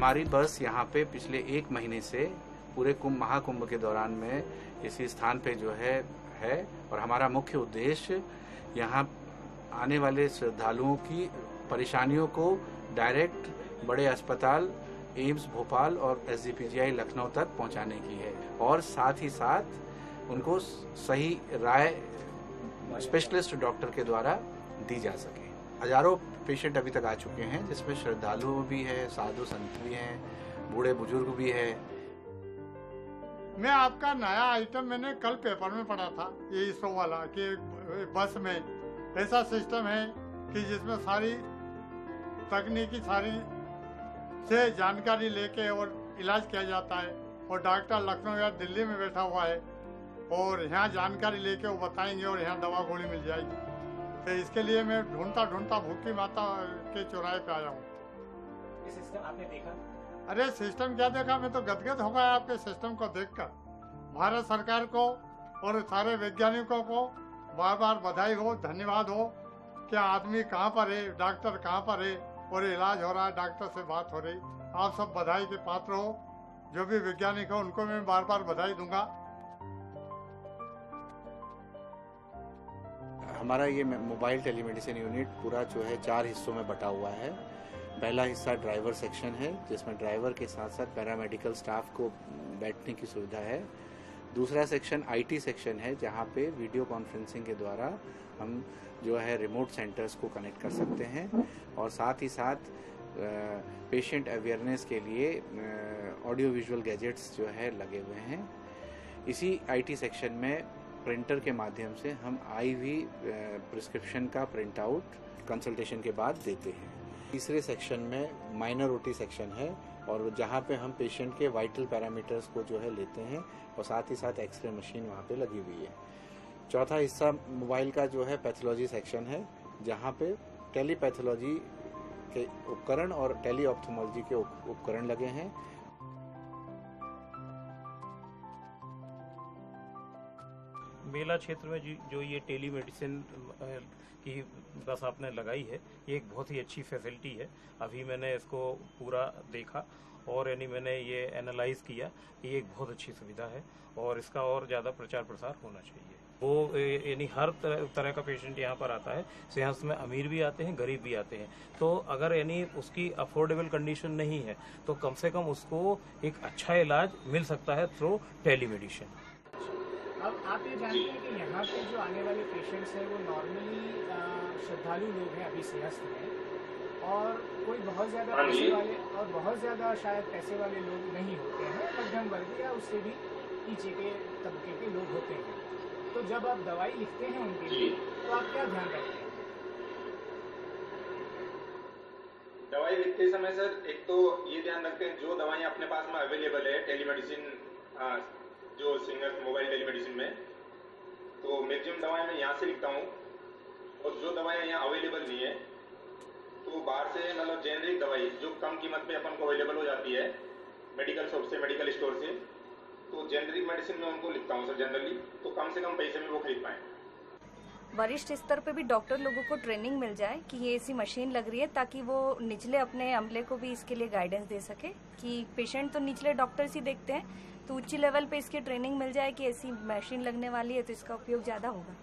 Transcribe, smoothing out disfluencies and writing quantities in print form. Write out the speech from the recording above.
हमारी बस यहाँ पे पिछले 1 महीने से पूरे महाकुंभ के दौरान में इसी स्थान पे जो है और हमारा मुख्य उद्देश्य यहाँ आने वाले श्रद्धालुओं की परेशानियों को डायरेक्ट बड़े अस्पताल एम्स भोपाल और SGPGI लखनऊ तक पहुँचाने की है और साथ ही साथ उनको सही राय स्पेशलिस्ट डॉक्टर के द्वारा दी जा सके। हजारों पेशेंट अभी तक आ चुके हैं, जिसमें श्रद्धालु भी है, साधु संत भी हैं, बूढ़े बुजुर्ग भी है। मैं आपका नया आइटम मैंने कल पेपर में पढ़ा था, ये इसरो वाला कि बस में ऐसा सिस्टम है कि जिसमें सारी तकनीकी सारी से जानकारी लेके और इलाज किया जाता है और डॉक्टर लखनऊ या दिल्ली में बैठा हुआ है और यहाँ जानकारी लेके वो बताएंगे और यहाँ दवा गोली मिल जाएगी। तो इसके लिए मैं ढूंढता भूखी माता के चौराहे पे आया हूँ। ये सिस्टम आपने देखा? अरे सिस्टम क्या देखा, मैं तो गदगद हो गया आपके सिस्टम को देखकर। भारत सरकार को और सारे वैज्ञानिकों को बार बार बधाई हो, धन्यवाद हो कि आदमी कहाँ पर है, डॉक्टर कहाँ पर है और इलाज हो रहा है, डॉक्टर से बात हो रही। आप सब बधाई के पात्र हो। जो भी वैज्ञानिक हो उनको मैं बार बार बधाई दूंगा। हमारा ये मोबाइल टेलीमेडिसिन यूनिट पूरा जो है 4 हिस्सों में बटा हुआ है। पहला हिस्सा ड्राइवर सेक्शन है, जिसमें ड्राइवर के साथ साथ पैरामेडिकल स्टाफ को बैठने की सुविधा है। दूसरा सेक्शन IT सेक्शन है, जहाँ पे वीडियो कॉन्फ्रेंसिंग के द्वारा हम जो है रिमोट सेंटर्स को कनेक्ट कर सकते हैं और साथ ही साथ पेशेंट अवेयरनेस के लिए ऑडियो विजुअल गैजेट्स जो है लगे हुए हैं। इसी IT सेक्शन में प्रिंटर के माध्यम से हम IV प्रिस्क्रिप्शन का प्रिंट आउट कंसल्टेशन के बाद देते हैं। तीसरे सेक्शन में माइनर OT सेक्शन है और जहाँ पे हम पेशेंट के वाइटल पैरामीटर्स को जो है लेते हैं और साथ ही साथ एक्सरे मशीन वहाँ पे लगी हुई है। चौथा हिस्सा मोबाइल का जो है पैथोलॉजी सेक्शन है, जहाँ पे टेलीपैथोलॉजी के उपकरण और टेलीऑप्थेमोलॉजी के उपकरण लगे हैं। मेला क्षेत्र में जो ये टेलीमेडिसिन की बस आपने लगाई है, ये एक बहुत ही अच्छी फैसिलिटी है। अभी मैंने इसको पूरा देखा और यानी मैंने ये एनालाइज किया, ये एक बहुत अच्छी सुविधा है और इसका और ज़्यादा प्रचार प्रसार होना चाहिए। वो यानी हर तरह का पेशेंट यहाँ पर आता है। सेहत में अमीर भी आते हैं, गरीब भी आते हैं। तो अगर यानी उसकी अफोर्डेबल कंडीशन नहीं है तो कम से कम उसको एक अच्छा इलाज मिल सकता है थ्रू टेलीमेडिसिन। अब आप ये जानते हैं कि यहाँ पे जो आने वाले पेशेंट्स हैं वो नॉर्मली श्रद्धालु लोग हैं अभी सिंहस्थ में, और कोई बहुत ज़्यादा पैसे वाले और बहुत ज़्यादा शायद पैसे वाले लोग नहीं होते हैं, मध्यम वर्ग या उससे भी नीचे के तबके के लोग होते हैं। तो जब आप दवाई लिखते हैं उनके लिए तो आप क्या ध्यान रखते हैं? दवाई लिखते समय सर एक तो ये ध्यान रखते हैं जो दवाइयाँ अपने पास में अवेलेबल है टेलीमेडिसिन जो सिंगल मोबाइल टेलीमेडिसिन में, तो मैक्सिमम दवाएं मैं यहाँ से लिखता हूँ और जो दवाएं यहाँ अवेलेबल नहीं है तो बाहर से मतलब जेनरिक दवाई जो कम कीमत पे अपन को अवेलेबल हो जाती है मेडिकल शॉप से, मेडिकल स्टोर से, तो जेनरिक मेडिसिन में उनको लिखता हूँ सर जनरली, तो कम से कम पैसे में वो खरीद पाएँ। वरिष्ठ स्तर पे भी डॉक्टर लोगों को ट्रेनिंग मिल जाए कि ये ऐसी मशीन लग रही है, ताकि वो निचले अपने अमले को भी इसके लिए गाइडेंस दे सके कि पेशेंट तो निचले डॉक्टर्स ही देखते हैं, तो ऊंची लेवल पे इसकी ट्रेनिंग मिल जाए कि ऐसी मशीन लगने वाली है तो इसका उपयोग ज़्यादा होगा।